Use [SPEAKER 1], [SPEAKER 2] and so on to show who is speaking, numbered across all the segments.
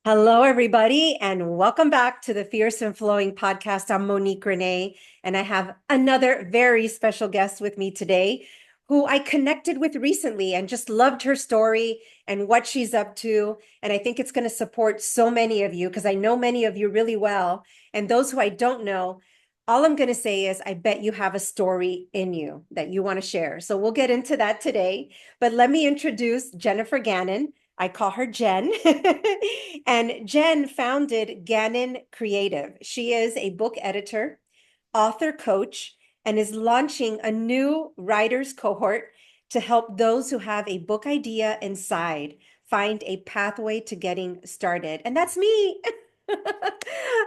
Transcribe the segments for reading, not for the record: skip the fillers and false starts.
[SPEAKER 1] Hello, everybody, and welcome back to the Fierce and Flowing podcast. I'm Monique Renee, and I have another very special guest with me today who I connected with recently and just loved her story and what she's up to. And I think it's going to support so many of you because I know many of you really well. And those who I don't know, all I'm going to say is I bet you have a story in you that you want to share. So we'll get into that today. But let me introduce Jennifer Gannon. I call her Jen. And Jen founded Gannon Creative. She is a book editor, author coach, and is launching a new writers cohort to help those who have a book idea inside find a pathway to getting started. And that's me.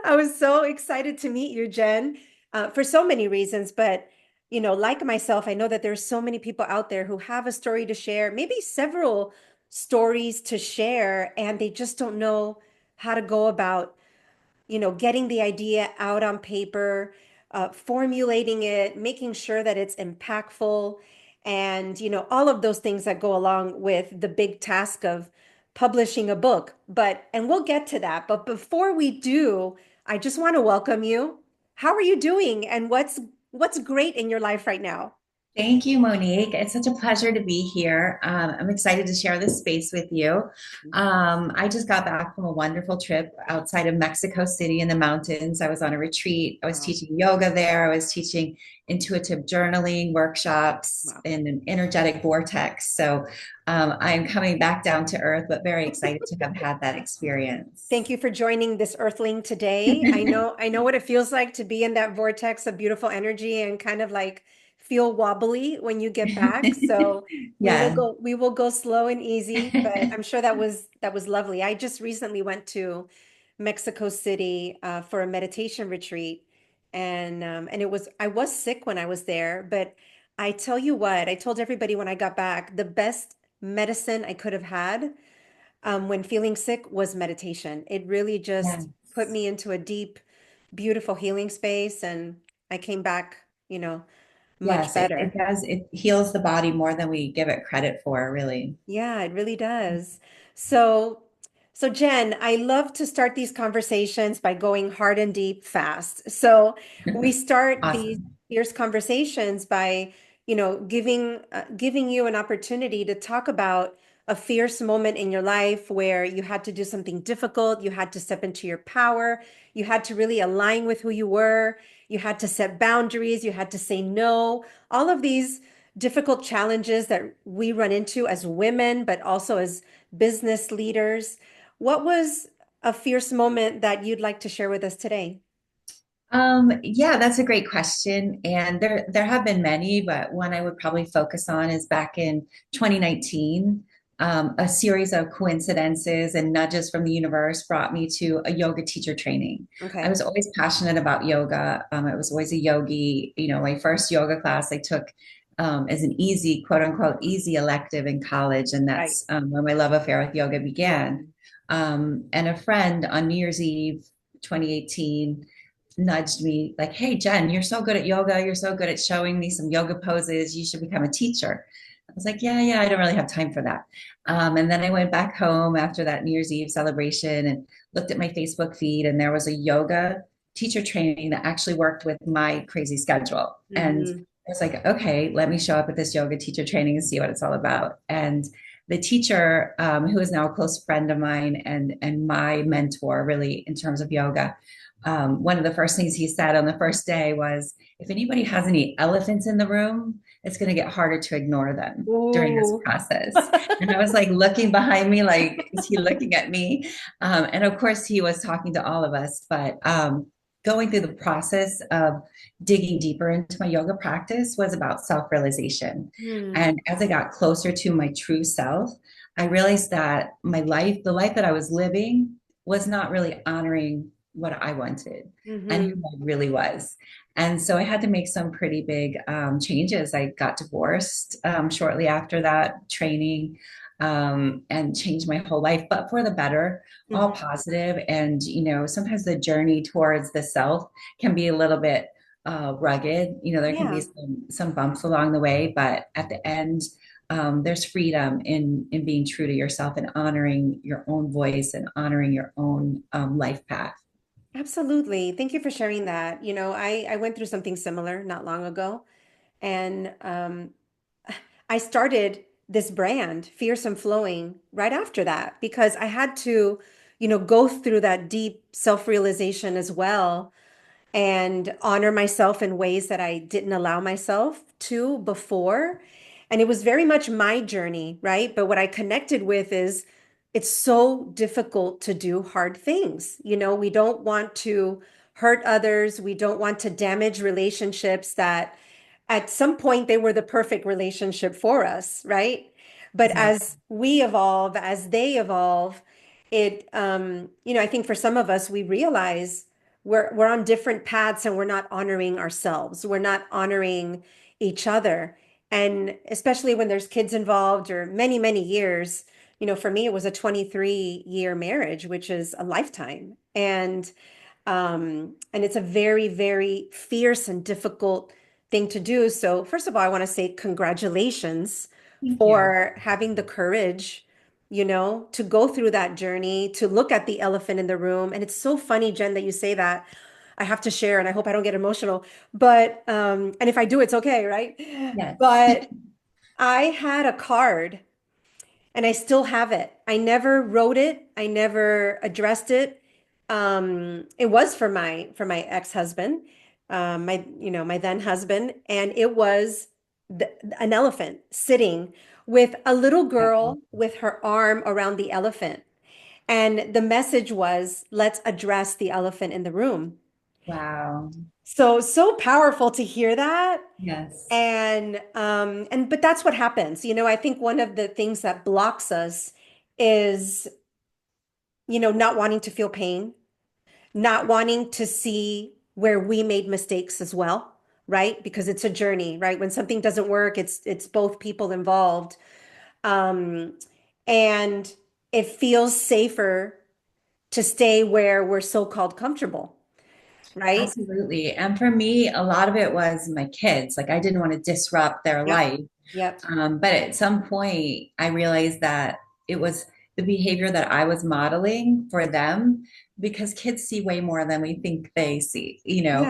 [SPEAKER 1] I was so excited to meet you, Jen, for so many reasons. But, like myself, I know that there's so many people out there who have a story to share, maybe several stories to share, and they just don't know how to go about, getting the idea out on paper, formulating it, making sure that it's impactful, and, all of those things that go along with the big task of publishing a book. And we'll get to that. But before we do, I just want to welcome you. How are you doing? And what's great in your life right now?
[SPEAKER 2] Thank you, Monique. It's such a pleasure to be here. I'm excited to share this space with you. I just got back from a wonderful trip outside of Mexico City in the mountains. I was on a retreat. I was
[SPEAKER 1] Wow.
[SPEAKER 2] teaching yoga there. I was teaching intuitive journaling workshops
[SPEAKER 1] Wow.
[SPEAKER 2] in an energetic vortex. So I'm coming back down to earth, but very excited to have had that experience.
[SPEAKER 1] Thank you for joining this Earthling today. I know what it feels like to be in that vortex of beautiful energy and kind of like feel wobbly when you get back. So we will
[SPEAKER 2] Yeah.
[SPEAKER 1] go slow and easy, but I'm sure that was lovely. I just recently went to Mexico City for a meditation retreat, and I was sick when I was there, but I tell you what, I told everybody when I got back, the best medicine I could have had when feeling sick was meditation. It really just put
[SPEAKER 2] Yes.
[SPEAKER 1] me into a deep, beautiful healing space, and I came back, much
[SPEAKER 2] Yes, it
[SPEAKER 1] better.
[SPEAKER 2] does. It heals the body more than we give it credit for, really.
[SPEAKER 1] Yeah, it really does. So, so Jen, I love to start these conversations by going hard and deep fast. So we start these
[SPEAKER 2] Awesome.
[SPEAKER 1] fierce conversations by, giving you an opportunity to talk about a fierce moment in your life where you had to do something difficult, you had to step into your power, you had to really align with who you were, you had to set boundaries, you had to say no. All of these difficult challenges that we run into as women, but also as business leaders. What was a fierce moment that you'd like to share with us today?
[SPEAKER 2] Yeah, that's a great question. And there have been many, but one I would probably focus on is back in 2019. A series of coincidences and nudges from the universe brought me to a yoga teacher training. I
[SPEAKER 1] Okay.
[SPEAKER 2] was always passionate about yoga. I was always a yogi. My first yoga class I took as an easy, quote unquote, easy elective in college. And
[SPEAKER 1] Right.
[SPEAKER 2] that's where my love affair with yoga began. And a friend on New Year's Eve 2018 nudged me like, "Hey, Jen, you're so good at yoga. You're so good at showing me some yoga poses. You should become a teacher." I was like, yeah, I don't really have time for that. And then I went back home after that New Year's Eve celebration and looked at my Facebook feed, and there was a yoga teacher training that actually worked with my crazy schedule. And
[SPEAKER 1] Hmm.
[SPEAKER 2] I was like, okay, let me show up at this yoga teacher training and see what it's all about. And the teacher, who is now a close friend of mine and my mentor, really, in terms of yoga, one of the first things he said on the first day was, if anybody has any elephants in the room, it's going to get harder to ignore them during this
[SPEAKER 1] Ooh.
[SPEAKER 2] process. And I was like looking behind me, like, is he looking at me? And of course, he was talking to all of us, but going through the process of digging deeper into my yoga practice was about self realization.
[SPEAKER 1] Hmm.
[SPEAKER 2] And as I got closer to my true self, I realized that my life, the life that I was living, was not really honoring what I wanted and
[SPEAKER 1] Hmm.
[SPEAKER 2] who I really was. And so I had to make some pretty big changes. I got divorced shortly after that training, and changed my whole life, but for the better, all
[SPEAKER 1] Hmm.
[SPEAKER 2] positive. And, sometimes the journey towards the self can be a little bit rugged. There can be
[SPEAKER 1] Yeah.
[SPEAKER 2] some bumps along the way, but at the end, there's freedom in being true to yourself and honoring your own voice and honoring your own life path.
[SPEAKER 1] Absolutely. Thank you for sharing that. I went through something similar not long ago, and I started this brand, Fierce and Flowing, right after that because I had to, go through that deep self-realization as well and honor myself in ways that I didn't allow myself to before. And it was very much my journey, right? But what I connected with is it's so difficult to do hard things. We don't want to hurt others, we don't want to damage relationships that at some point they were the perfect relationship for us, right? But
[SPEAKER 2] Exactly.
[SPEAKER 1] as we evolve, as they evolve, I think for some of us, we realize we're on different paths and we're not honoring ourselves. We're not honoring each other. And especially when there's kids involved or many, many years, for me, it was a 23-year marriage, which is a lifetime. And it's a very, very fierce and difficult thing to do. So, first of all, I want to say congratulations
[SPEAKER 2] Thank you.
[SPEAKER 1] for having the courage, to go through that journey, to look at the elephant in the room. And it's so funny, Jen, that you say that. I have to share, and I hope I don't get emotional. But, and if I do, it's okay, right?
[SPEAKER 2] Yes.
[SPEAKER 1] But I had a card and I still have it. I never wrote it. I never addressed it. It was for my ex-husband, my then husband, and it was an elephant sitting with a little girl with her arm around the elephant. And the message was, let's address the elephant in the room.
[SPEAKER 2] Wow.
[SPEAKER 1] So powerful to hear that.
[SPEAKER 2] Yes.
[SPEAKER 1] But that's what happens. I think one of the things that blocks us is, not wanting to feel pain, not wanting to see where we made mistakes as well, right? Because it's a journey, right? When something doesn't work, it's both people involved. Um, and it feels safer to stay where we're so-called comfortable, right?
[SPEAKER 2] Absolutely. And for me, a lot of it was my kids. Like I didn't want to disrupt their
[SPEAKER 1] Yep.
[SPEAKER 2] life.
[SPEAKER 1] Yep.
[SPEAKER 2] But at some point, I realized that it was the behavior that I was modeling for them because kids see way more than we think they see, you know.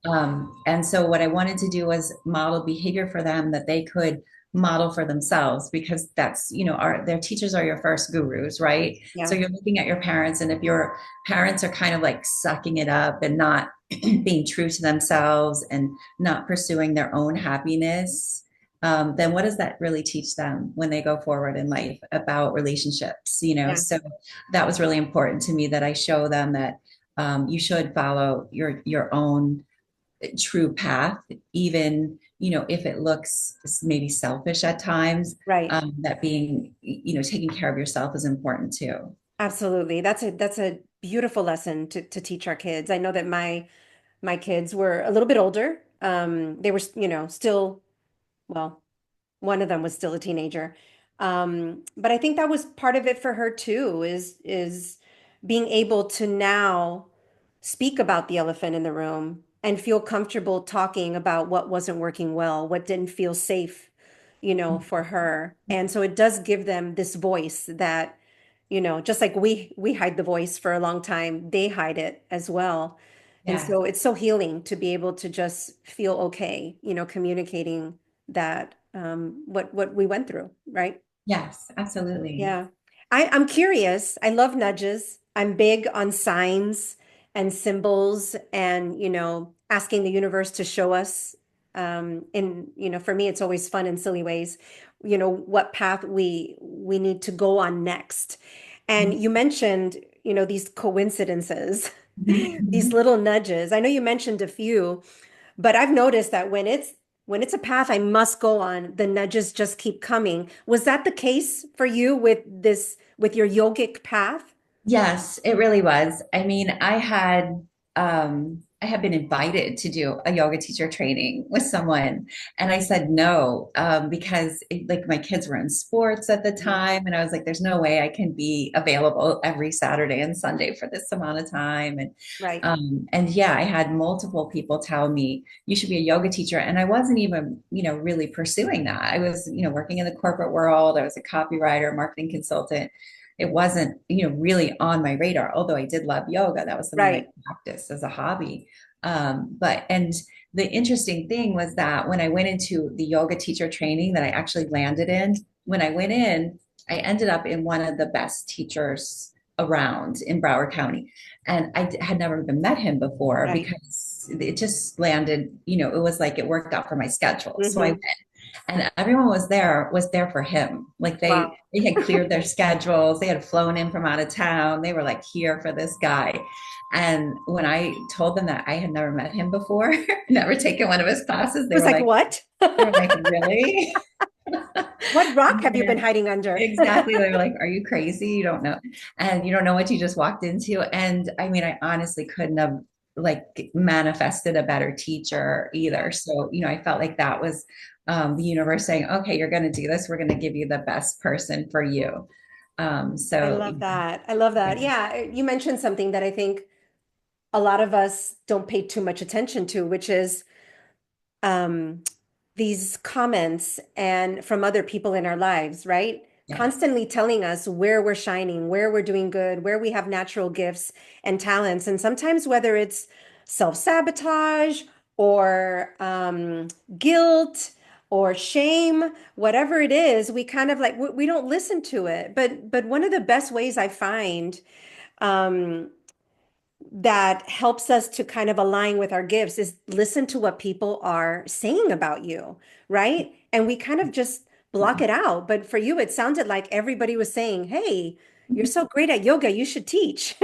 [SPEAKER 1] Yeah.
[SPEAKER 2] And so, what I wanted to do was model behavior for them that they could model for themselves because that's, their teachers are your first gurus, right? So,
[SPEAKER 1] Yeah.
[SPEAKER 2] you're looking at your parents, and if your parents are kind of like sucking it up and not being true to themselves and not pursuing their own happiness, then what does that really teach them when they go forward in life about relationships?
[SPEAKER 1] Yeah.
[SPEAKER 2] So that was really important to me that I show them that you should follow your own true path, even if it looks maybe selfish at times.
[SPEAKER 1] Right.
[SPEAKER 2] That being taking care of yourself is important too.
[SPEAKER 1] Absolutely. That's a beautiful lesson to teach our kids. I know that my kids were a little bit older. They were, still, well, one of them was still a teenager. But I think that was part of it for her too, is being able to now speak about the elephant in the room and feel comfortable talking about what wasn't working well, what didn't feel safe, for her. And so it does give them this voice that, just like we hide the voice for a long time, they hide it as well. And
[SPEAKER 2] Yes.
[SPEAKER 1] so it's so healing to be able to just feel okay, communicating that what we went through, right?
[SPEAKER 2] Yes, absolutely.
[SPEAKER 1] Yeah. I'm curious. I love nudges. I'm big on signs and symbols and, asking the universe to show us. For me, it's always fun in silly ways, what path we need to go on next. And you mentioned, these coincidences, these little nudges. I know you mentioned a few. But I've noticed that when it's a path I must go on, the nudges just keep coming. Was that the case for you with your yogic path?
[SPEAKER 2] Yes, it really was. I mean, I had I had been invited to do a yoga teacher training with someone, and I said no because like my kids were in sports at the
[SPEAKER 1] Mhm.
[SPEAKER 2] time, and I was like, "There's no way I can be available every Saturday and Sunday for this amount of time."
[SPEAKER 1] Right.
[SPEAKER 2] And yeah, I had multiple people tell me you should be a yoga teacher, and I wasn't even really pursuing that. I was working in the corporate world. I was a copywriter, marketing consultant. It wasn't really on my radar, although I did love yoga. That was something I
[SPEAKER 1] Right.
[SPEAKER 2] practiced as a hobby. But the interesting thing was that when I went into the yoga teacher training that I actually landed in, when I went in, I ended up in one of the best teachers around in Broward County. And had never even met him before
[SPEAKER 1] Right.
[SPEAKER 2] because it just landed, it was like it worked out for my schedule. So I went,
[SPEAKER 1] Hmm.
[SPEAKER 2] and everyone was there for him. Like
[SPEAKER 1] Wow.
[SPEAKER 2] they had cleared their schedules, they had flown in from out of town, they were like here for this guy. And when I told them that I had never met him before, never taken one of his classes,
[SPEAKER 1] It was like, what?
[SPEAKER 2] they were like, really?
[SPEAKER 1] What rock have you been
[SPEAKER 2] And
[SPEAKER 1] hiding under?
[SPEAKER 2] exactly. They were like, are you crazy? You don't know. And you don't know what you just walked into. And I mean, I honestly couldn't have like manifested a better teacher either. So, I felt like that was the universe saying, okay, you're going to do this. We're going to give you the best person for you.
[SPEAKER 1] I
[SPEAKER 2] So
[SPEAKER 1] love that. I love
[SPEAKER 2] yeah,
[SPEAKER 1] that. Yeah, you mentioned something that I think a lot of us don't pay too much attention to, which is um, these comments and from other people in our lives, right?
[SPEAKER 2] yes.
[SPEAKER 1] Constantly telling us where we're shining, where we're doing good, where we have natural gifts and talents. And sometimes whether it's self-sabotage or guilt or shame, whatever it is, we kind of like we don't listen to it. But one of the best ways I find um, that helps us to kind of align with our gifts is listen to what people are saying about you, right? And we kind of just block it out. But for you, it sounded like everybody was saying, "Hey, you're so great at yoga, you should teach."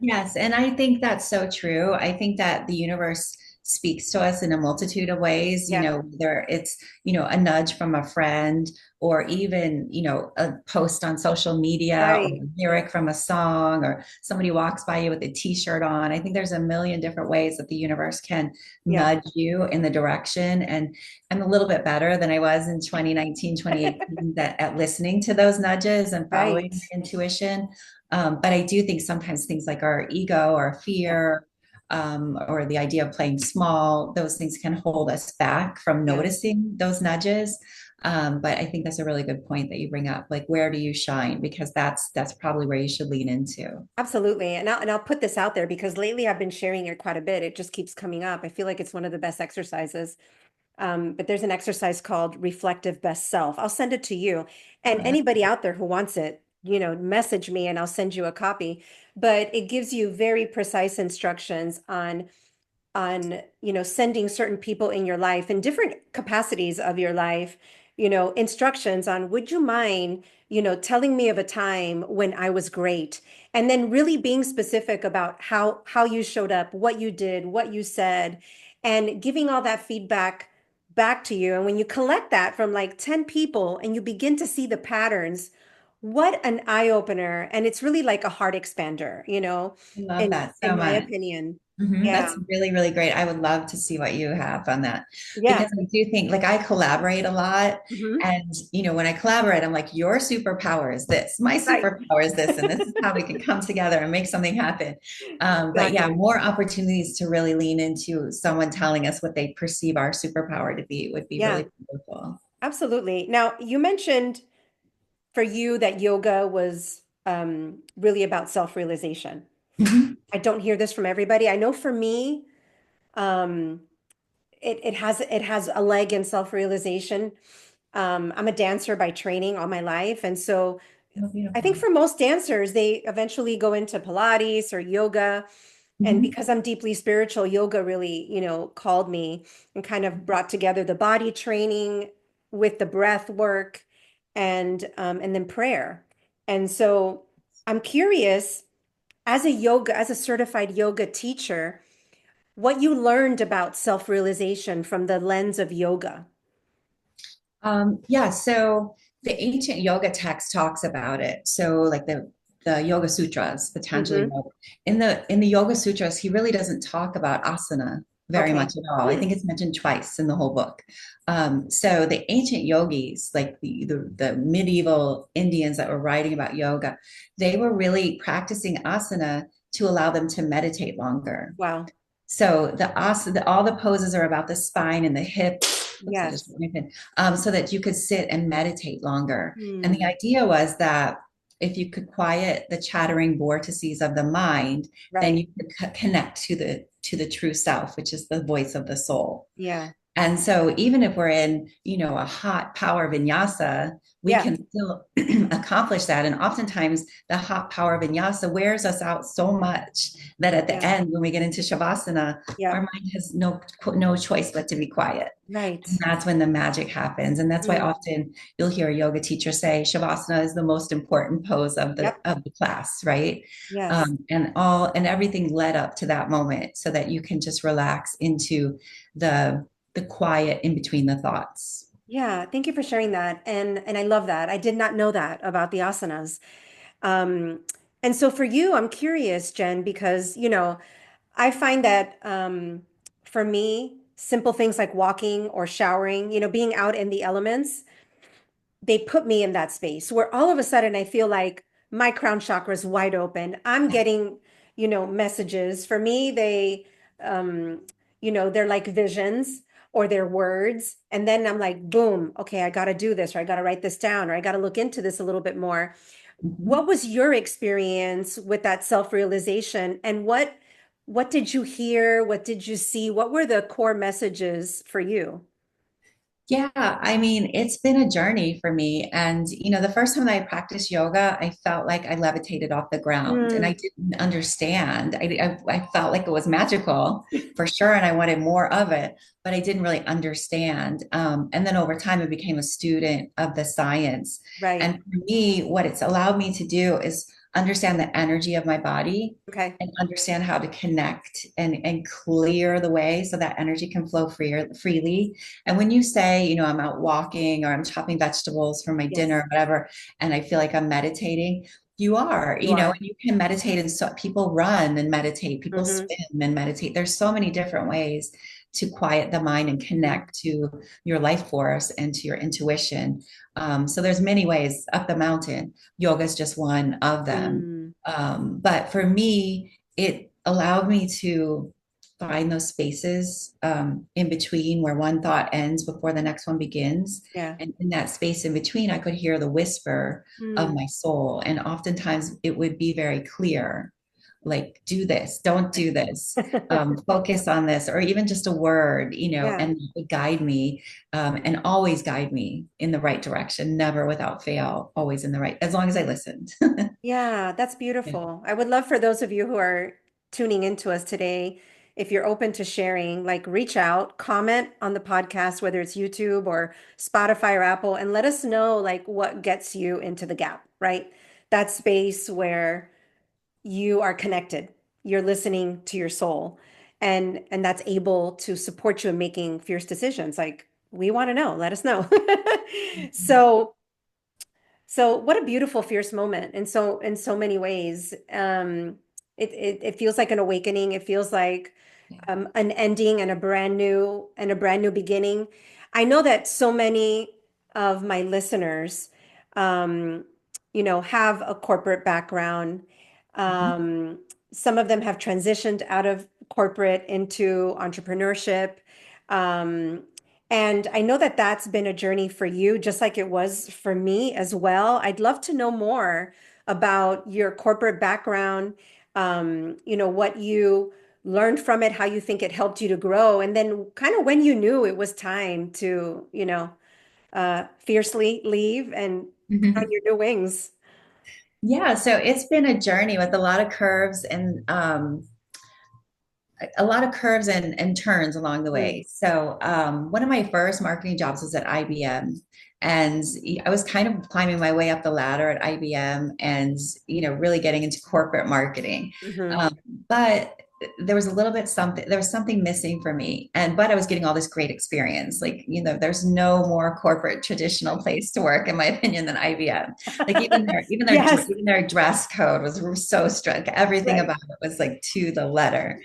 [SPEAKER 2] Yes, and I think that's so true. I think that the universe speaks to us in a multitude of ways,
[SPEAKER 1] Yeah,
[SPEAKER 2] whether it's, a nudge from a friend or even, a post on social media or
[SPEAKER 1] right.
[SPEAKER 2] a lyric from a song or somebody walks by you with a t-shirt on. I think there's a million different ways that the universe can
[SPEAKER 1] Yeah,
[SPEAKER 2] nudge you in the direction. And I'm a little bit better than I was in 2019, 2018 that at listening to those nudges and following
[SPEAKER 1] right.
[SPEAKER 2] my intuition. But I do think sometimes things like our ego or
[SPEAKER 1] Yeah,
[SPEAKER 2] fear, or the idea of playing small, those things can hold us back from
[SPEAKER 1] yeah.
[SPEAKER 2] noticing those nudges. But I think that's a really good point that you bring up. Like, where do you shine? Because that's probably where you should lean into.
[SPEAKER 1] Absolutely. And I'll put this out there because lately I've been sharing it quite a bit. It just keeps coming up. I feel like it's one of the best exercises. But there's an exercise called Reflective Best Self. I'll send it to you. And anybody out there who wants it, message me and I'll send you a copy. But it gives you very precise instructions on sending certain people in your life in different capacities of your life, instructions on would you mind telling me of a time when I was great, and then really being specific about how you showed up, what you did, what you said, and giving all that feedback back to you. And when you collect that from like 10 people and you begin to see the patterns, what an eye opener. And it's really like a heart expander,
[SPEAKER 2] I love
[SPEAKER 1] in
[SPEAKER 2] that so
[SPEAKER 1] in my
[SPEAKER 2] much.
[SPEAKER 1] opinion. Yeah.
[SPEAKER 2] That's really, really great. I would love to see what you have on that
[SPEAKER 1] Yeah.
[SPEAKER 2] because I do think, like, I collaborate a lot.
[SPEAKER 1] Hmm.
[SPEAKER 2] And, when I collaborate, I'm like, your superpower is this, my
[SPEAKER 1] Right.
[SPEAKER 2] superpower is this, and this is how we can come together and make something happen. But yeah,
[SPEAKER 1] Exactly.
[SPEAKER 2] more opportunities to really lean into someone telling us what they perceive our superpower to be would be
[SPEAKER 1] Yeah,
[SPEAKER 2] really beautiful.
[SPEAKER 1] absolutely. Now, you mentioned for you that yoga was really about self-realization.
[SPEAKER 2] Mhm.
[SPEAKER 1] I don't hear this from everybody. I know for me, um, it has a leg in self-realization. I'm a dancer by training all my life, and so
[SPEAKER 2] Oh,
[SPEAKER 1] I think
[SPEAKER 2] beautiful.
[SPEAKER 1] for most dancers, they eventually go into Pilates or yoga. And
[SPEAKER 2] Mhm.
[SPEAKER 1] because I'm deeply spiritual, yoga really, called me and kind of brought together the body training with the breath work and then prayer. And so I'm curious, as a certified yoga teacher, what you learned about self-realization from the lens of yoga.
[SPEAKER 2] Yeah, so the ancient yoga text talks about it. So, like the the Yoga Sutras, Patanjali
[SPEAKER 1] Mm-hmm.
[SPEAKER 2] Yoga. In the Yoga Sutras, he really doesn't talk about asana very much
[SPEAKER 1] Okay.
[SPEAKER 2] at all. I
[SPEAKER 1] Hmm.
[SPEAKER 2] think it's mentioned twice in the whole book. So the ancient yogis, like the medieval Indians that were writing about yoga, they were really practicing asana to allow them to meditate longer.
[SPEAKER 1] Wow.
[SPEAKER 2] So the asana, all the poses are about the spine and the hips. Oops, I just
[SPEAKER 1] Yes.
[SPEAKER 2] so that you could sit and meditate longer. And the
[SPEAKER 1] Hmm.
[SPEAKER 2] idea was that if you could quiet the chattering vortices of the mind, then
[SPEAKER 1] Right.
[SPEAKER 2] you could connect to the true self, which is the voice of the soul.
[SPEAKER 1] Yeah.
[SPEAKER 2] And so even if we're in, a hot power vinyasa, we
[SPEAKER 1] Yeah.
[SPEAKER 2] can still accomplish that. And oftentimes the hot power vinyasa wears us out so much that at the
[SPEAKER 1] Yeah.
[SPEAKER 2] end, when we get into Shavasana, our
[SPEAKER 1] Yeah.
[SPEAKER 2] mind has no choice but to be quiet.
[SPEAKER 1] Right.
[SPEAKER 2] And that's when the magic happens. And that's why
[SPEAKER 1] Mm.
[SPEAKER 2] often you'll hear a yoga teacher say Shavasana is the most important pose of the
[SPEAKER 1] Yep.
[SPEAKER 2] of the class, right?
[SPEAKER 1] Yes.
[SPEAKER 2] And everything led up to that moment so that you can just relax into the quiet in between the thoughts.
[SPEAKER 1] Yeah. Thank you for sharing that. And I love that. I did not know that about the asanas. Um, and so for you, I'm curious, Jen, because, I find that for me, simple things like walking or showering, being out in the elements, they put me in that space where all of a sudden I feel like my crown chakra is wide open. I'm getting, messages. For me, um, they're like visions or they're words. And then I'm like, boom, okay, I got to do this, or I got to write this down, or I got to look into this a little bit more.
[SPEAKER 2] Mhm.
[SPEAKER 1] What was your experience with that self-realization, and what did you hear? What did you see? What were the core messages for you?
[SPEAKER 2] Yeah, I mean, it's been a journey for me. And, the first time I practiced yoga, I felt like I levitated off the ground and I
[SPEAKER 1] Mm,
[SPEAKER 2] didn't understand. I felt like it was magical for sure. And I wanted more of it, but I didn't really understand. And then over time, I became a student of the science.
[SPEAKER 1] right.
[SPEAKER 2] And for me, what it's allowed me to do is understand the energy of my body
[SPEAKER 1] Okay.
[SPEAKER 2] and understand how to connect and clear the way so that energy can flow freely. And when you say, I'm out walking or I'm chopping vegetables for my dinner,
[SPEAKER 1] Yes,
[SPEAKER 2] or whatever, and I feel like I'm meditating, you are,
[SPEAKER 1] you
[SPEAKER 2] and
[SPEAKER 1] are.
[SPEAKER 2] you can meditate. And so people run and meditate, people
[SPEAKER 1] Hmm.
[SPEAKER 2] swim and meditate. There's so many different ways to quiet the mind and
[SPEAKER 1] Hmm.
[SPEAKER 2] connect to your life force and to your intuition. So there's many ways up the mountain. Yoga is just one of them.
[SPEAKER 1] Mm,
[SPEAKER 2] But for me, it allowed me to find those spaces in between where one thought ends before the next one begins.
[SPEAKER 1] yeah.
[SPEAKER 2] And in that space in between, I could hear the whisper of
[SPEAKER 1] Mm.
[SPEAKER 2] my soul. And oftentimes it would be very clear, like, do this, don't do this, focus on this, or even just a word,
[SPEAKER 1] Yeah.
[SPEAKER 2] and it would guide me and always guide me in the right direction, never without fail, always in the right, as long as I listened.
[SPEAKER 1] Yeah, that's
[SPEAKER 2] Yeah.
[SPEAKER 1] beautiful. I would love for those of you who are tuning into us today, if you're open to sharing, like reach out, comment on the podcast, whether it's YouTube or Spotify or Apple, and let us know like what gets you into the gap, right? That space where you are connected, you're listening to your soul, and that's able to support you in making fierce decisions. Like we want to know, let us know. So what a beautiful, fierce moment in so many ways. It feels like an awakening. It feels like an ending and a brand new beginning. I know that so many of my listeners, um, have a corporate background.
[SPEAKER 2] Mhm.
[SPEAKER 1] Um, some of them have transitioned out of corporate into entrepreneurship. Um, and I know that that's been a journey for you, just like it was for me as well. I'd love to know more about your corporate background, what you learned from it, how you think it helped you to grow, and then kind of when you knew it was time to, fiercely leave and put on your new wings.
[SPEAKER 2] Yeah, so it's been a journey with a lot of curves and turns along the
[SPEAKER 1] Mm,
[SPEAKER 2] way. So one of my first marketing jobs was at IBM, and I was kind of climbing my way up the ladder at IBM, and really getting into corporate marketing.
[SPEAKER 1] hmm.
[SPEAKER 2] Um, but there was a little bit something, there was something missing for me. But I was getting all this great experience. Like, there's no more corporate traditional place to work, in my opinion, than IBM. Like
[SPEAKER 1] Yes,
[SPEAKER 2] even their dress code was so strict. Everything
[SPEAKER 1] right.
[SPEAKER 2] about it was like to the letter.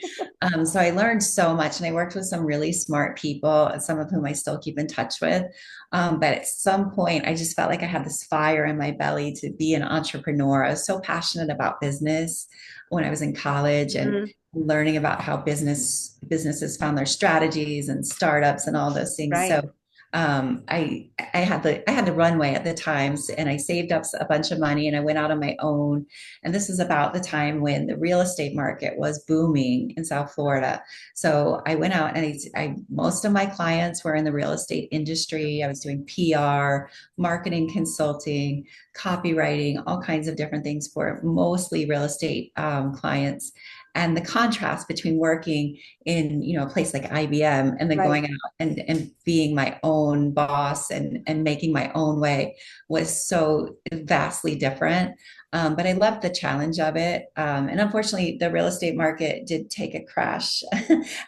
[SPEAKER 2] So I learned so much, and I worked with some really smart people, some of whom I still keep in touch with. But at some point, I just felt like I had this fire in my belly to be an entrepreneur. I was so passionate about business when I was in college, and
[SPEAKER 1] Mhm.
[SPEAKER 2] learning about how businesses found their strategies and startups and all those things. So
[SPEAKER 1] Right,
[SPEAKER 2] I had the runway at the times, and I saved up a bunch of money, and I went out on my own. And this was about the time when the real estate market was booming in South Florida. So I went out, and most of my clients were in the real estate industry. I was doing PR, marketing consulting, copywriting, all kinds of different things for mostly real estate clients. And the contrast between working in a place like IBM and then
[SPEAKER 1] right.
[SPEAKER 2] going out and being my own boss and making my own way was so vastly different. But I loved the challenge of it. And unfortunately, the real estate market did take a crash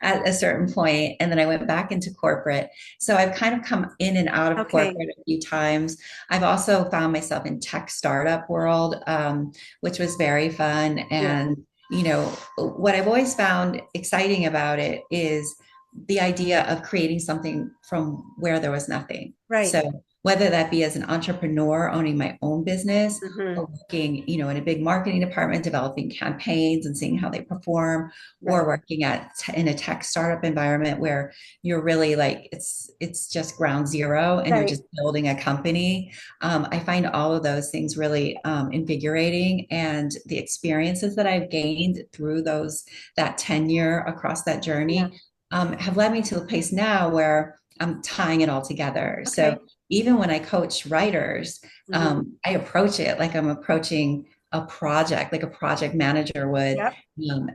[SPEAKER 2] at a certain point, and then I went back into corporate. So I've kind of come in and out of
[SPEAKER 1] Okay.
[SPEAKER 2] corporate a few times. I've also found myself in tech startup world, which was very fun.
[SPEAKER 1] Yeah,
[SPEAKER 2] And what I've always found exciting about it is the idea of creating something from where there was nothing.
[SPEAKER 1] right.
[SPEAKER 2] So whether that be as an entrepreneur owning my own business,
[SPEAKER 1] Hmm.
[SPEAKER 2] or working, in a big marketing department, developing campaigns and seeing how they perform, or
[SPEAKER 1] Right,
[SPEAKER 2] working in a tech startup environment where you're really like it's just ground zero and you're
[SPEAKER 1] right.
[SPEAKER 2] just building a company. I find all of those things really invigorating, and the experiences that I've gained through that tenure across that
[SPEAKER 1] Yeah.
[SPEAKER 2] journey have led me to the place now where I'm tying it all together. So
[SPEAKER 1] Okay.
[SPEAKER 2] even when I coach writers,
[SPEAKER 1] Hmm.
[SPEAKER 2] I approach it like I'm approaching a project, like a project manager would.
[SPEAKER 1] Yep.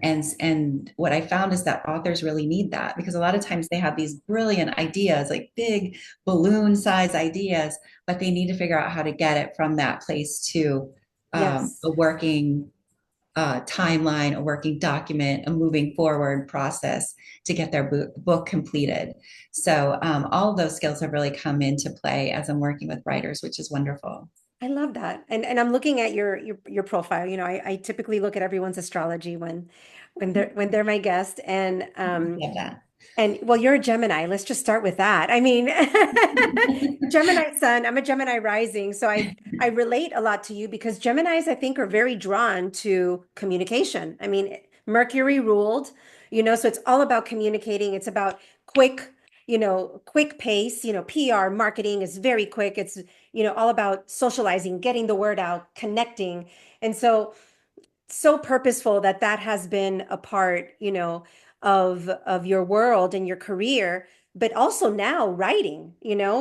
[SPEAKER 2] And what I found is that authors really need that, because a lot of times they have these brilliant ideas, like big balloon size ideas, but they need to figure out how to get it from that place to
[SPEAKER 1] Yes.
[SPEAKER 2] a working timeline, a working document, a moving forward process to get their book completed. So all of those skills have really come into play as I'm working with writers, which is wonderful.
[SPEAKER 1] I love that. And I'm looking at your profile. I typically look at everyone's astrology when they're my guest.
[SPEAKER 2] Love that.
[SPEAKER 1] And well, you're a Gemini. Let's just start with that. I mean, Gemini sun, I'm a Gemini rising, so I relate a lot to you because Geminis, I think, are very drawn to communication. I mean, Mercury ruled, so it's all about communicating. It's about quick, quick pace, PR marketing is very quick. It's, all about socializing, getting the word out, connecting. And so purposeful that has been a part, of your world and your career, but also now writing,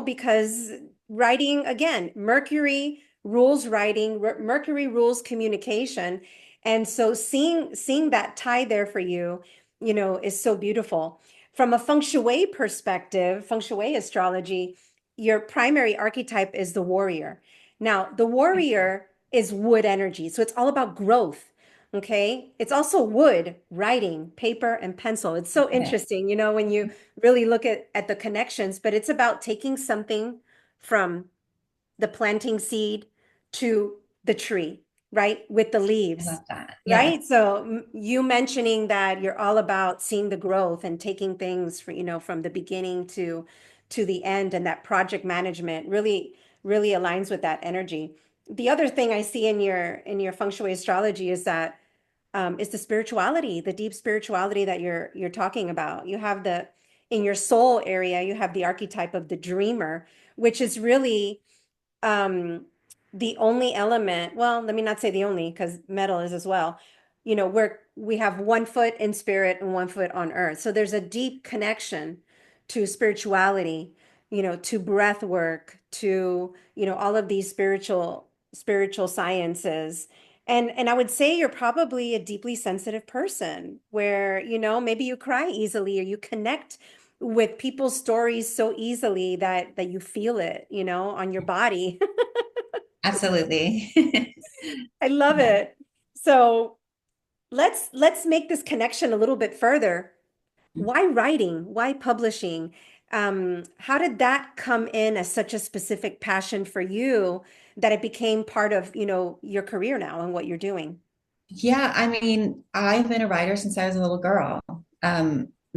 [SPEAKER 1] because writing again, Mercury rules writing, Mercury rules communication. And so seeing that tie there for you, is so beautiful. From a feng shui perspective, feng shui astrology, your primary archetype is the warrior. Now, the warrior is wood energy. So it's all about growth. Okay. It's also wood, writing, paper, and pencil. It's so
[SPEAKER 2] Okay.
[SPEAKER 1] interesting, when you really look at the connections, but it's about taking something from the planting seed to the tree, right? With the
[SPEAKER 2] I
[SPEAKER 1] leaves,
[SPEAKER 2] love that. Yeah,
[SPEAKER 1] right? So you mentioning that you're all about seeing the growth and taking things from the beginning to the end, and that project management really aligns with that energy. The other thing I see in your feng shui astrology is the spirituality, the deep spirituality that you're talking about. You have in your soul area, you have the archetype of the dreamer, which is really um the only element, well, let me not say the only, because metal is as well, where we have one foot in spirit and one foot on earth. So there's a deep connection to spirituality, to breath work, to all of these spiritual sciences. And I would say you're probably a deeply sensitive person where, maybe you cry easily or you connect with people's stories so easily that you feel it, on your body.
[SPEAKER 2] absolutely.
[SPEAKER 1] I love
[SPEAKER 2] Yeah.
[SPEAKER 1] it. So let's make this connection a little bit further. Why writing? Why publishing? How did that come in as such a specific passion for you that it became part of, your career now and what you're doing?
[SPEAKER 2] Yeah, I mean, I've been a writer since I was a little girl.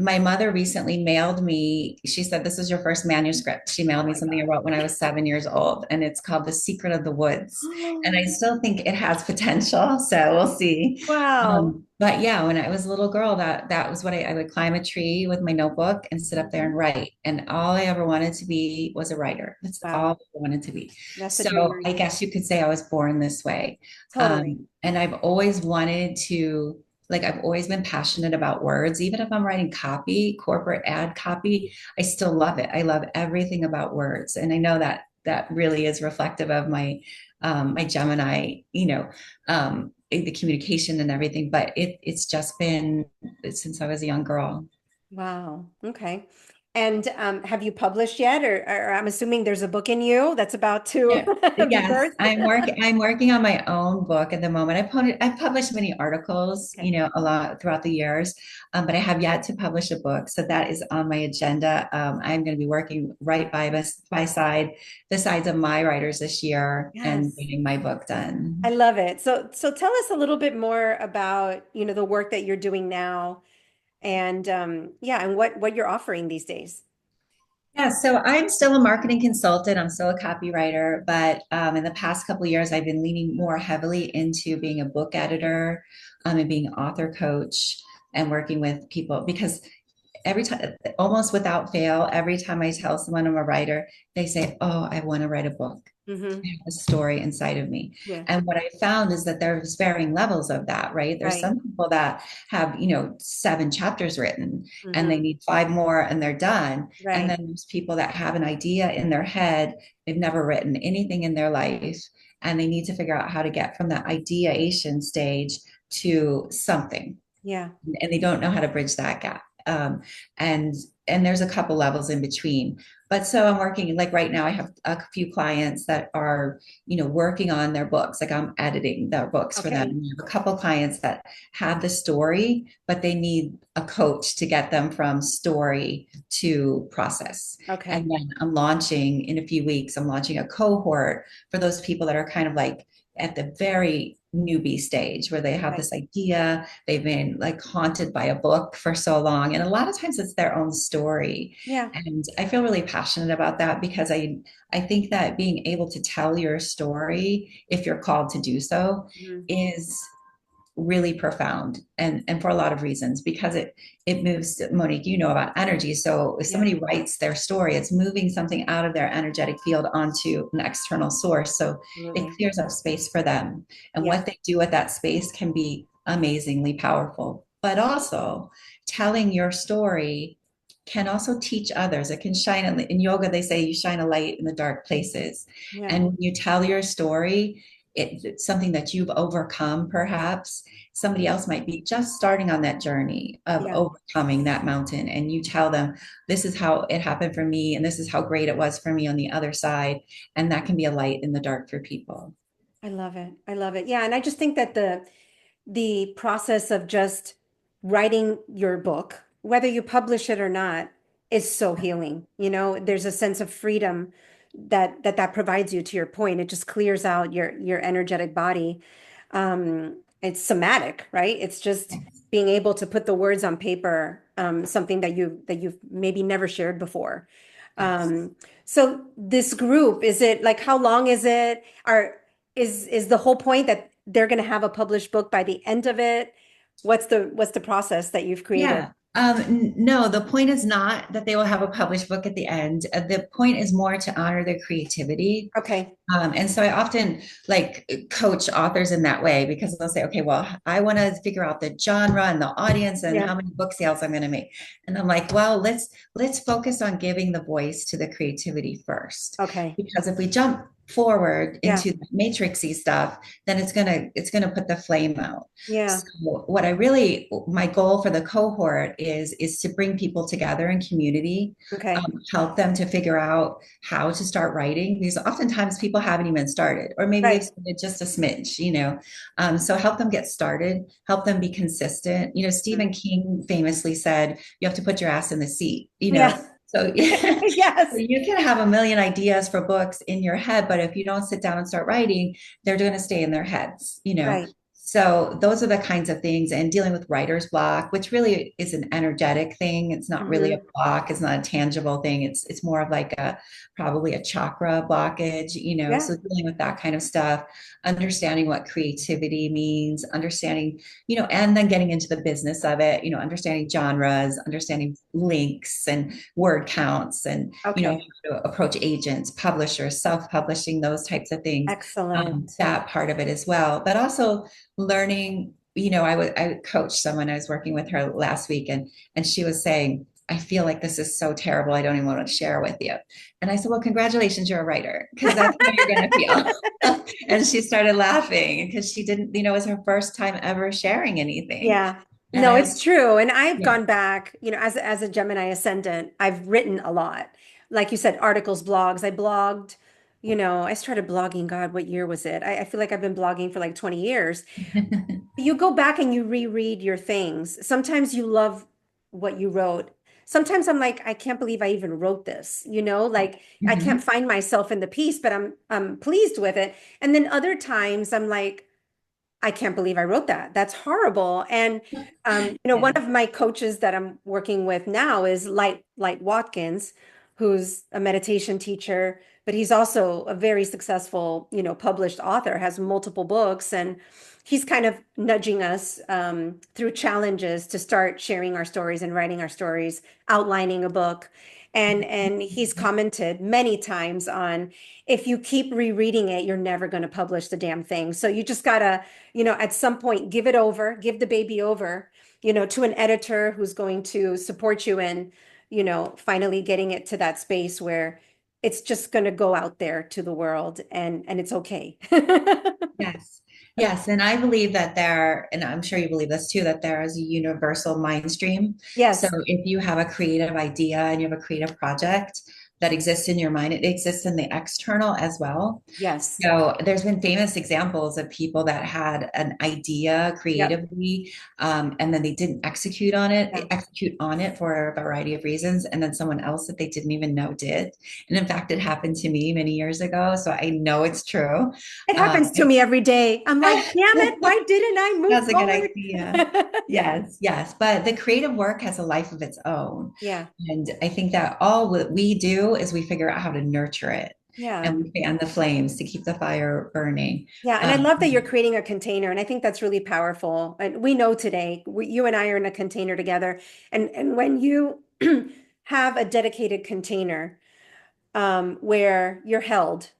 [SPEAKER 2] My mother recently mailed me, she said, "This is your first manuscript." She
[SPEAKER 1] Oh
[SPEAKER 2] mailed me
[SPEAKER 1] my
[SPEAKER 2] something I
[SPEAKER 1] God.
[SPEAKER 2] wrote when I was 7 years old, and it's called The Secret of the Woods. And I still think it has potential, so we'll see.
[SPEAKER 1] Wow.
[SPEAKER 2] But yeah, when I was a little girl, that was what I would climb a tree with my notebook and sit up there
[SPEAKER 1] Mhm.
[SPEAKER 2] and write. And all I ever wanted to be was a writer. That's all
[SPEAKER 1] Wow.
[SPEAKER 2] I wanted to be.
[SPEAKER 1] That's a
[SPEAKER 2] So I
[SPEAKER 1] dream.
[SPEAKER 2] guess you could say I was born this way.
[SPEAKER 1] Totally.
[SPEAKER 2] And I've always wanted to, like, I've always been passionate about words. Even if I'm writing copy, corporate ad copy, I still love it. I love everything about words. And I know that that really is reflective of my Gemini, the communication and everything. But it's just been since I was a young girl.
[SPEAKER 1] Wow. Okay. And have you published yet? Or I'm assuming there's a book in you that's about to
[SPEAKER 2] Yeah.
[SPEAKER 1] be
[SPEAKER 2] Yes,
[SPEAKER 1] birthed.
[SPEAKER 2] I'm working on my own book at the moment. I've published many articles,
[SPEAKER 1] Okay.
[SPEAKER 2] a lot throughout the years, but I have yet to publish a book. So that is on my agenda. I'm going to be working right by side the sides of my writers this year and
[SPEAKER 1] Yes.
[SPEAKER 2] getting my book
[SPEAKER 1] I
[SPEAKER 2] done.
[SPEAKER 1] love it. So tell us a little bit more about, the work that you're doing now and yeah, and what you're offering these days.
[SPEAKER 2] Yeah, so I'm still a marketing consultant. I'm still a copywriter, but in the past couple of years, I've been leaning more heavily into being a book editor, and being an author coach and working with people because every time, almost without fail, every time I tell someone I'm a writer, they say, "Oh, I want to write a book.
[SPEAKER 1] Mm-hmm.
[SPEAKER 2] I have a story inside of me."
[SPEAKER 1] Yeah.
[SPEAKER 2] And what I found is that there's varying levels of that, right? There's
[SPEAKER 1] Right.
[SPEAKER 2] some people that have, 7 chapters written and they
[SPEAKER 1] Mm-hmm.
[SPEAKER 2] need 5 more and they're done. And
[SPEAKER 1] Right.
[SPEAKER 2] then there's people that have an idea in their head, they've never written anything in their life, and they need to figure out how to get from that ideation stage to something,
[SPEAKER 1] Yeah.
[SPEAKER 2] and they don't know how to bridge that gap. And there's a couple levels in between. But so I'm working, like right now I have a few clients that are, working on their books. Like I'm editing their books for them.
[SPEAKER 1] Okay.
[SPEAKER 2] And I have a couple clients that have the story, but they need a coach to get them from story to process. And
[SPEAKER 1] Okay.
[SPEAKER 2] then in a few weeks, I'm launching a cohort for those people that are kind of like at the very newbie stage where they have
[SPEAKER 1] Right.
[SPEAKER 2] this idea, they've been like haunted by a book for so long, and a lot of times it's their own story.
[SPEAKER 1] Yeah.
[SPEAKER 2] And I feel really passionate about that because I think that being able to tell your story, if you're called to do so,
[SPEAKER 1] Mhm.
[SPEAKER 2] is really profound, and for a lot of reasons, because it moves. Monique, you know about energy, so if
[SPEAKER 1] Yeah.
[SPEAKER 2] somebody writes their story, it's moving something out of their energetic field onto an external source, so it
[SPEAKER 1] Absolutely.
[SPEAKER 2] clears up space for them, and
[SPEAKER 1] Yeah.
[SPEAKER 2] what they do with that space can be amazingly powerful. But also telling your story can also teach others. It can shine in yoga, they say you shine a light in the dark places,
[SPEAKER 1] Yeah.
[SPEAKER 2] and when you tell your story, it's something that you've overcome. Perhaps somebody else might be just starting on that journey of
[SPEAKER 1] Yeah.
[SPEAKER 2] overcoming that mountain, and you tell them, "This is how it happened for me, and this is how great it was for me on the other side." And that can be a light in the dark for people.
[SPEAKER 1] I love it. I love it. Yeah. And I just think that the process of just writing your book, whether you publish it or not, is so healing. There's a sense of freedom that provides you, to your point. It just clears out your energetic body. It's somatic, right? It's just being able to put the words on paper, something that you've maybe never shared before.
[SPEAKER 2] Yes.
[SPEAKER 1] So this group, is it like, how long is it? Is the whole point that they're going to have a published book by the end of it? What's the process that you've created?
[SPEAKER 2] Yeah. No, the point is not that they will have a published book at the end. The point is more to honor their creativity.
[SPEAKER 1] Okay.
[SPEAKER 2] And so I often like coach authors in that way because they'll say, "Okay, well, I want to figure out the genre and the audience and
[SPEAKER 1] Yeah.
[SPEAKER 2] how many book sales I'm going to make." And I'm like, "Well, let's focus on giving the voice to the creativity first,
[SPEAKER 1] Okay.
[SPEAKER 2] because if we jump forward
[SPEAKER 1] Yeah.
[SPEAKER 2] into the matrixy stuff, then it's gonna put the flame out."
[SPEAKER 1] Yeah.
[SPEAKER 2] So my goal for the cohort is to bring people together in community,
[SPEAKER 1] Okay.
[SPEAKER 2] help them to figure out how to start writing, because oftentimes people people haven't even started, or maybe they've
[SPEAKER 1] Right.
[SPEAKER 2] started just a smidge, so help them get started, help them be consistent.
[SPEAKER 1] Mhm.
[SPEAKER 2] Stephen King famously said, you have to put your ass in the seat.
[SPEAKER 1] Yeah.
[SPEAKER 2] So yeah,
[SPEAKER 1] Yes.
[SPEAKER 2] you can have a million ideas for books in your head, but if you don't sit down and start writing, they're going to stay in their heads.
[SPEAKER 1] Right.
[SPEAKER 2] So those are the kinds of things, and dealing with writer's block, which really is an energetic thing. It's not really a
[SPEAKER 1] Hmm.
[SPEAKER 2] block. It's not a tangible thing. It's more of like probably a chakra blockage.
[SPEAKER 1] Yeah.
[SPEAKER 2] So dealing with that kind of stuff, understanding what creativity means, understanding, and then getting into the business of it, understanding genres, understanding links and word counts and,
[SPEAKER 1] Okay.
[SPEAKER 2] how to approach agents, publishers, self-publishing, those types of things.
[SPEAKER 1] Excellent.
[SPEAKER 2] That part of it as well, but also learning. I coached someone. I was working with her last week, and she was saying, I feel like this is so terrible. I don't even want to share with you. And I said, well, congratulations, you're a writer, because that's how you're going to feel. And she started laughing because she didn't, it was her first time ever sharing anything.
[SPEAKER 1] Yeah.
[SPEAKER 2] And
[SPEAKER 1] No,
[SPEAKER 2] I was,
[SPEAKER 1] it's true. And I've
[SPEAKER 2] yeah.
[SPEAKER 1] gone back, as a Gemini ascendant, I've written a lot. Like you said, articles, blogs. I blogged, I started blogging, God, what year was it? I feel like I've been blogging for like 20 years. You go back and you reread your things. Sometimes you love what you wrote. Sometimes I'm like, I can't believe I even wrote this, like I can't
[SPEAKER 2] Mhm.
[SPEAKER 1] find myself in the piece, but I'm pleased with it. And then other times I'm like, I can't believe I wrote that. That's horrible. And one
[SPEAKER 2] Yeah.
[SPEAKER 1] of my coaches that I'm working with now is Light Watkins, who's a meditation teacher, but he's also a very successful, published author, has multiple books, and he's kind of nudging us through challenges to start sharing our stories and writing our stories, outlining a book. And he's commented many times on if you keep rereading it, you're never going to publish the damn thing. So you just gotta at some point, give it over, give the baby over, to an editor who's going to support you in, finally getting it to that space where it's just going to go out there to the world and it's okay.
[SPEAKER 2] Yes. Yes. And I believe that and I'm sure you believe this too, that there is a universal mind stream. So
[SPEAKER 1] Yes,
[SPEAKER 2] if you have a creative idea and you have a creative project that exists in your mind, it exists in the external as well.
[SPEAKER 1] yes,
[SPEAKER 2] So there's been famous examples of people that had an idea
[SPEAKER 1] yep,
[SPEAKER 2] creatively, and then they didn't
[SPEAKER 1] yeah.
[SPEAKER 2] execute on it for a variety of reasons, and then someone else that they didn't even know did. And in fact, it happened to me many years ago, so I know it's true.
[SPEAKER 1] It happens
[SPEAKER 2] Um,
[SPEAKER 1] to me every day. I'm like, damn it, why didn't I move
[SPEAKER 2] that's a good idea.
[SPEAKER 1] forward? Yeah,
[SPEAKER 2] Yes, yes. But the creative work has a life of its own.
[SPEAKER 1] yeah,
[SPEAKER 2] And I think that all what we do is we figure out how to nurture it
[SPEAKER 1] yeah.
[SPEAKER 2] and we fan the flames to keep the fire burning.
[SPEAKER 1] Yeah, and I
[SPEAKER 2] Um,
[SPEAKER 1] love that you're creating a container, and I think that's really powerful. And we know today, you and I are in a container together, and when you have a dedicated container where you're held,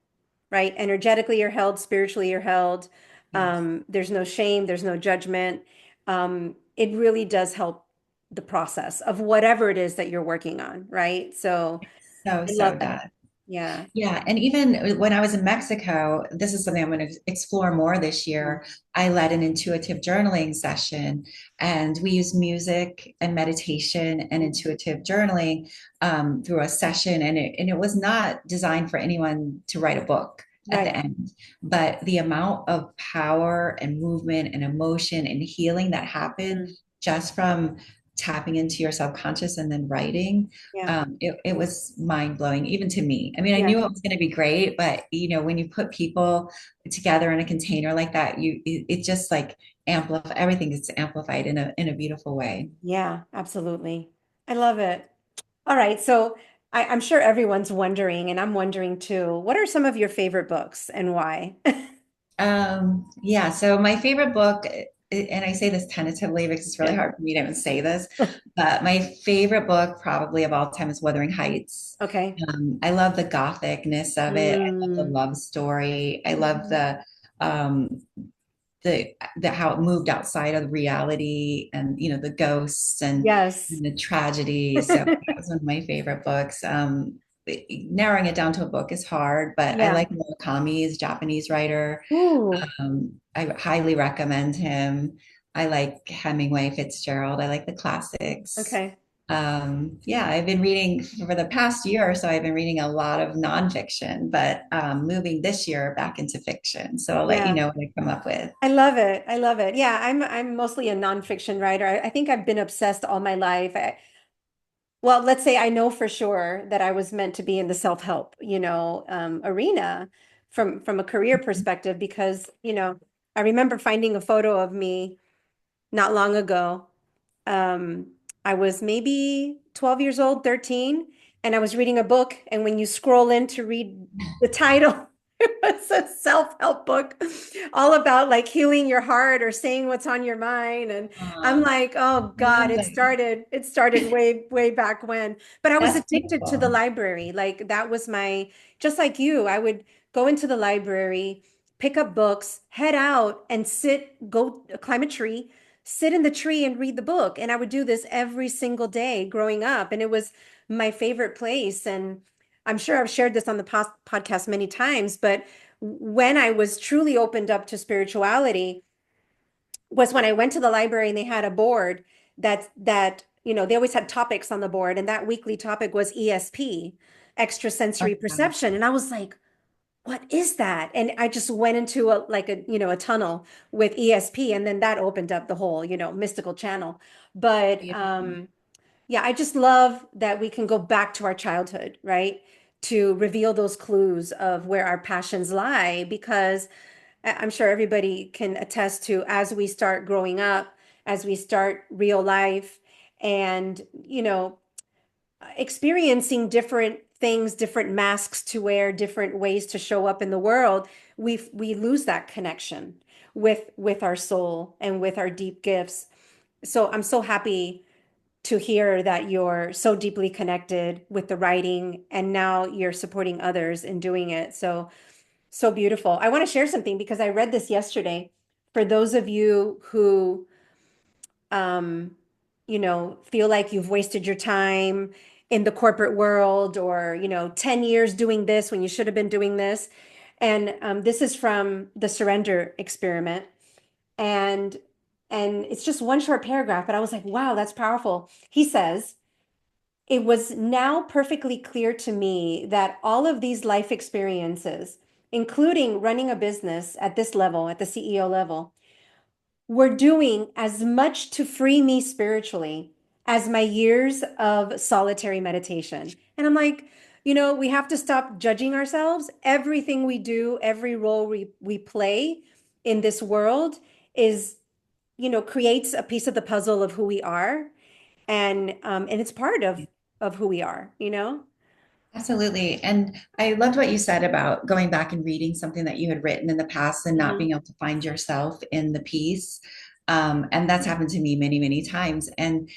[SPEAKER 1] right? Energetically, you're held, spiritually, you're held.
[SPEAKER 2] yes,
[SPEAKER 1] There's no shame, there's no judgment. It really does help the process of whatever it is that you're working on, right? So
[SPEAKER 2] so,
[SPEAKER 1] I love
[SPEAKER 2] so
[SPEAKER 1] that.
[SPEAKER 2] does.
[SPEAKER 1] Yeah.
[SPEAKER 2] Yeah, and even when I was in Mexico, this is something I'm going to explore more this
[SPEAKER 1] Mm.
[SPEAKER 2] year. I led an intuitive journaling session, and we used music and meditation and intuitive journaling through a session, and it was not designed for anyone to write a book at the
[SPEAKER 1] Right.
[SPEAKER 2] end, but the amount of power and movement and emotion and healing that happened
[SPEAKER 1] Mm.
[SPEAKER 2] just from tapping into your subconscious and then writing
[SPEAKER 1] Yeah.
[SPEAKER 2] it was mind blowing, even to me. I mean, I
[SPEAKER 1] Yeah.
[SPEAKER 2] knew it was going to be great, but when you put people together in a container like that, it just like amplify everything is amplified in a beautiful way.
[SPEAKER 1] Yeah, absolutely. I love it. All right. So I'm sure everyone's wondering, and I'm wondering too, what are some of your favorite books and why?
[SPEAKER 2] Yeah. So my favorite book, and I say this tentatively because it's really
[SPEAKER 1] Yeah.
[SPEAKER 2] hard for me to even say this, but my favorite book probably of all time is Wuthering Heights.
[SPEAKER 1] Okay.
[SPEAKER 2] I love the gothicness of it. I love the
[SPEAKER 1] Mm,
[SPEAKER 2] love story. I love
[SPEAKER 1] mhm.
[SPEAKER 2] um, the how it moved outside of reality and the ghosts
[SPEAKER 1] Yes.
[SPEAKER 2] and the tragedy. So that was one of my favorite books. Narrowing it down to a book is hard, but I
[SPEAKER 1] Yeah.
[SPEAKER 2] like Murakami, he's a Japanese writer.
[SPEAKER 1] Ooh.
[SPEAKER 2] I highly recommend him. I like Hemingway, Fitzgerald. I like the classics.
[SPEAKER 1] Okay.
[SPEAKER 2] Yeah, I've been reading for the past year or so. I've been reading a lot of nonfiction, but moving this year back into fiction. So I'll let you
[SPEAKER 1] Yeah.
[SPEAKER 2] know what I come up with.
[SPEAKER 1] I love it. I love it. Yeah, I'm mostly a nonfiction writer. I think I've been obsessed all my life. Well, let's say I know for sure that I was meant to be in the self-help, arena from a career perspective because, I remember finding a photo of me not long ago. Um, I was maybe 12 years old, 13, and I was reading a book. And when you scroll in to read the title, it was a self-help book all about like healing your heart or saying what's on your mind. And I'm
[SPEAKER 2] Um,
[SPEAKER 1] like, oh
[SPEAKER 2] I love
[SPEAKER 1] God, it
[SPEAKER 2] that.
[SPEAKER 1] started, it started way, way back when. But I was
[SPEAKER 2] That's
[SPEAKER 1] addicted to the
[SPEAKER 2] beautiful.
[SPEAKER 1] library. Like that was my, just like you, I would go into the library, pick up books, head out and sit, go climb a tree, sit in the tree and read the book. And I would do this every single day growing up. And it was my favorite place. And I'm sure I've shared this on the podcast many times, but when I was truly opened up to spirituality was when I went to the library and they had a board they always had topics on the board. And that weekly topic was ESP, extrasensory
[SPEAKER 2] Okay.
[SPEAKER 1] perception. And I was like, what is that? And I just went into a tunnel with ESP and then that opened up the whole, mystical channel. But
[SPEAKER 2] Beautiful.
[SPEAKER 1] yeah, I just love that we can go back to our childhood, right? To reveal those clues of where our passions lie, because I'm sure everybody can attest to as we start growing up, as we start real life and, experiencing different things, different masks to wear, different ways to show up in the world, we lose that connection with our soul and with our deep gifts. So I'm so happy to hear that you're so deeply connected with the writing and now you're supporting others in doing it. So, so beautiful. I want to share something because I read this yesterday. For those of you who, um, feel like you've wasted your time in the corporate world or, 10 years doing this when you should have been doing this. And this is from the Surrender Experiment. And it's just one short paragraph, but I was like, wow, that's powerful. He says, it was now perfectly clear to me that all of these life experiences, including running a business at this level, at the CEO level, were doing as much to free me spiritually as my years of solitary meditation. And I'm like, we have to stop judging ourselves. Everything we do, every role we play in this world is, creates a piece of the puzzle of who we are. And it's part of who we are.
[SPEAKER 2] Absolutely. And I loved what you said about going back and reading something that you had written in the past and not
[SPEAKER 1] Mhm.
[SPEAKER 2] being able to find yourself in the piece. And that's happened to me many, many times. And,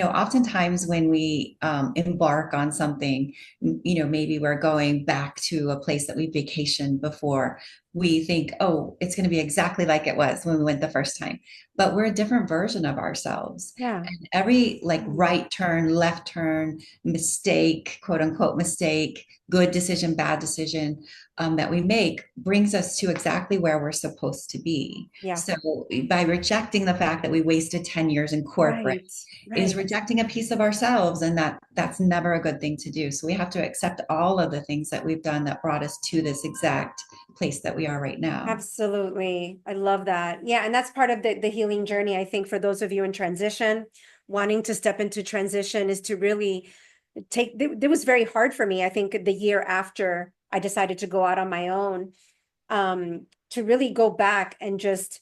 [SPEAKER 2] oftentimes when we embark on something, maybe we're going back to a place that we vacationed before. We think, oh, it's going to be exactly like it was when we went the first time. But we're a different version of ourselves.
[SPEAKER 1] Yeah.
[SPEAKER 2] And every like right turn, left turn, mistake, quote unquote mistake, good decision, bad decision that we make brings us to exactly where we're supposed to be.
[SPEAKER 1] Yeah.
[SPEAKER 2] So by rejecting the fact that we wasted 10 years in corporate
[SPEAKER 1] Right.
[SPEAKER 2] is
[SPEAKER 1] Right.
[SPEAKER 2] rejecting a piece of ourselves, and that's never a good thing to do. So we have to accept all of the things that we've done that brought us to this exact place that we are right now.
[SPEAKER 1] Absolutely. I love that. Yeah, and that's part of the healing journey. I think for those of you in transition, wanting to step into transition is to really it was very hard for me. I think the year after I decided to go out on my own, to really go back and just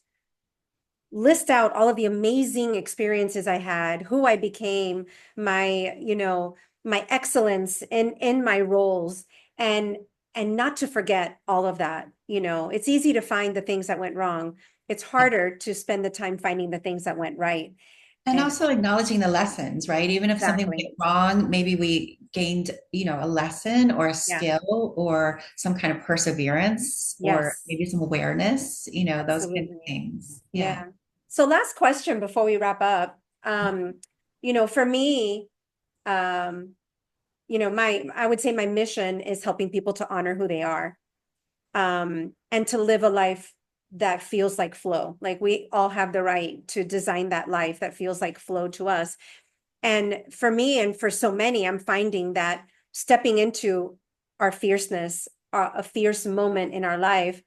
[SPEAKER 1] list out all of the amazing experiences I had, who I became, my excellence in my roles, and not to forget all of that. It's easy to find the things that went wrong. It's harder to spend the time finding the things that went right.
[SPEAKER 2] And
[SPEAKER 1] And
[SPEAKER 2] also acknowledging the lessons, right? Even if something
[SPEAKER 1] exactly.
[SPEAKER 2] went wrong, maybe we gained, a lesson or a
[SPEAKER 1] Yeah.
[SPEAKER 2] skill or some kind of perseverance or
[SPEAKER 1] Yes.
[SPEAKER 2] maybe some awareness, those kinds of
[SPEAKER 1] Absolutely.
[SPEAKER 2] things. Yeah.
[SPEAKER 1] Yeah. So last question before we wrap up. For me, um, I would say my mission is helping people to honor who they are, and to live a life that feels like flow. Like we all have the right to design that life that feels like flow to us. And for me and for so many, I'm finding that stepping into our fierceness, a fierce moment in our life,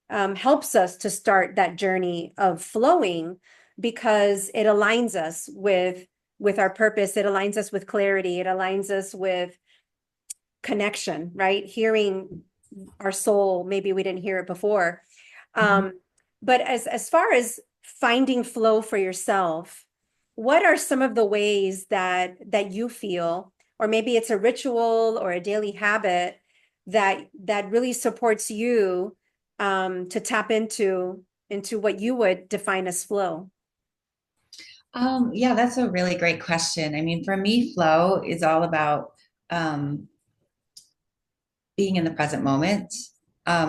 [SPEAKER 1] helps us to start that journey of flowing because it aligns us with our purpose. It aligns us with clarity. It aligns us with connection, right? Hearing our soul, maybe we didn't hear it before.
[SPEAKER 2] Mhm.
[SPEAKER 1] But as far as finding flow for yourself, what are some of the ways that you feel, or maybe it's a ritual or a daily habit that really supports you to tap into what you would define as flow?
[SPEAKER 2] Yeah, that's a really great question. I mean, for me, flow is all about um, being in the present moment.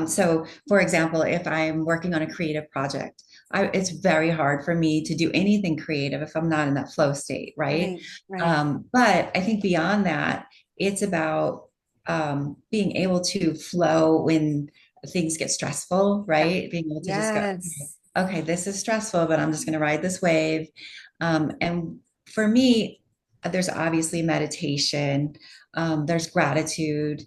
[SPEAKER 2] So, for example, if I'm working on a creative project, it's very hard for me to do anything creative if I'm not in that flow state, right?
[SPEAKER 1] Right, right.
[SPEAKER 2] But I think beyond that, it's about being able to flow when things get stressful,
[SPEAKER 1] Yeah.
[SPEAKER 2] right? Being able to just go,
[SPEAKER 1] Yes.
[SPEAKER 2] okay, this is stressful, but I'm just going to ride this wave. And for me, there's obviously meditation, there's gratitude,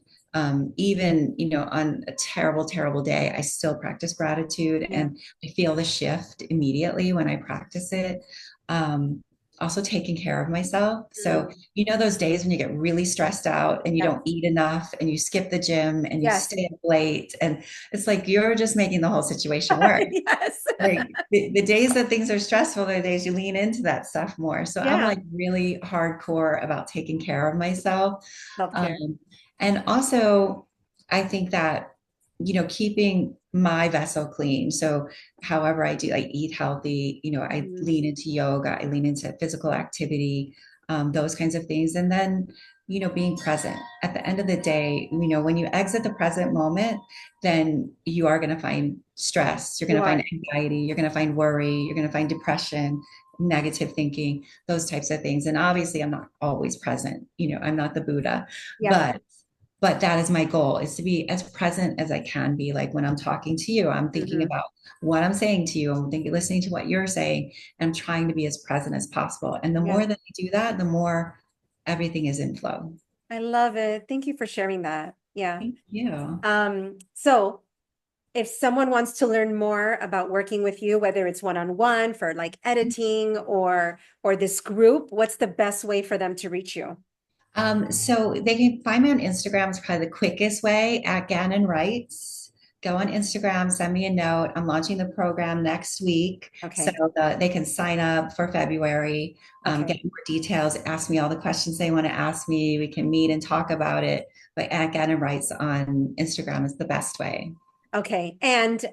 [SPEAKER 2] even on a terrible terrible day I still practice gratitude,
[SPEAKER 1] Yeah.
[SPEAKER 2] and I feel the shift immediately when I practice it. um, Also taking care of myself, so
[SPEAKER 1] Mm.
[SPEAKER 2] those days when you get really stressed out and you
[SPEAKER 1] Yes.
[SPEAKER 2] don't eat enough and you skip the gym and you
[SPEAKER 1] Yes.
[SPEAKER 2] stay up late, and it's like you're just making the whole situation worse.
[SPEAKER 1] Yes.
[SPEAKER 2] Like the days that things are stressful are the days you lean into that stuff more. So I'm
[SPEAKER 1] Yeah.
[SPEAKER 2] like really hardcore about taking care of myself.
[SPEAKER 1] Self-care.
[SPEAKER 2] Um, and also, I think that, keeping my vessel clean. So however I do, I eat healthy, I
[SPEAKER 1] Mm.
[SPEAKER 2] lean into yoga, I lean into physical activity, those kinds of things. And then, being present. At the end of the day, when you exit the present moment, then you are going to find stress, you're going
[SPEAKER 1] You
[SPEAKER 2] to find
[SPEAKER 1] are.
[SPEAKER 2] anxiety, you're going to find worry, you're going to find depression, negative thinking, those types of things. And obviously I'm not always present, I'm not the Buddha,
[SPEAKER 1] Yeah.
[SPEAKER 2] but that is my goal, is to be as present as I can be. Like when I'm talking to you, I'm thinking
[SPEAKER 1] Hmm.
[SPEAKER 2] about what I'm saying to you, I'm thinking, listening to what you're saying, and I'm trying to be as present as possible. And the
[SPEAKER 1] Yeah.
[SPEAKER 2] more that I do that, the more everything is in flow.
[SPEAKER 1] I love it. Thank you for sharing that. Yeah.
[SPEAKER 2] Thank you.
[SPEAKER 1] So if someone wants to learn more about working with you, whether it's one-on-one for like editing or this group, what's the best way for them to reach you?
[SPEAKER 2] So they can find me on Instagram. It's probably the quickest way, at Gannon Writes. Go on Instagram, send me a note. I'm launching the program next week. So
[SPEAKER 1] Okay.
[SPEAKER 2] they can sign up for February,
[SPEAKER 1] Okay.
[SPEAKER 2] get more details, ask me all the questions they want to ask me. We can meet and talk about it. But at Gannon Writes on Instagram is the best way.
[SPEAKER 1] Okay. And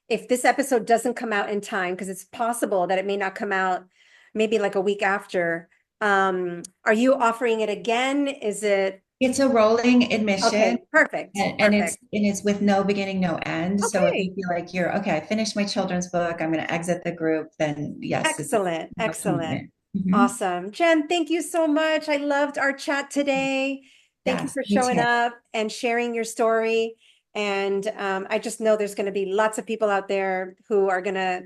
[SPEAKER 1] if this episode doesn't come out in time, because it's possible that it may not come out maybe like a week after, are you offering it again? Is it
[SPEAKER 2] It's a rolling admission.
[SPEAKER 1] okay? Perfect.
[SPEAKER 2] And it's with no beginning, no end. So if you
[SPEAKER 1] Okay.
[SPEAKER 2] feel like you're okay, I finished my children's book, I'm going to exit the group, then yes, it's
[SPEAKER 1] Excellent.
[SPEAKER 2] no
[SPEAKER 1] Excellent.
[SPEAKER 2] commitment. Mhm.
[SPEAKER 1] Awesome. Jen, thank you so much. I loved our chat today. Thank you
[SPEAKER 2] Yes,
[SPEAKER 1] for
[SPEAKER 2] me
[SPEAKER 1] showing
[SPEAKER 2] too.
[SPEAKER 1] up and sharing your story. And I just know there's going to be lots of people out there who are going to,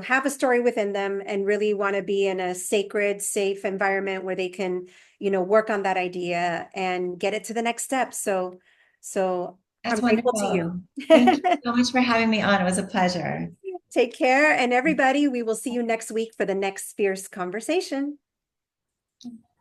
[SPEAKER 1] have a story within them and really want to be in a sacred, safe environment where they can, work on that idea and get it to the next step. So I'm
[SPEAKER 2] That's
[SPEAKER 1] grateful to you.
[SPEAKER 2] wonderful. Thank you so much for having me on. It was a pleasure.
[SPEAKER 1] Take care. And everybody, we will see you next week for the next fierce conversation.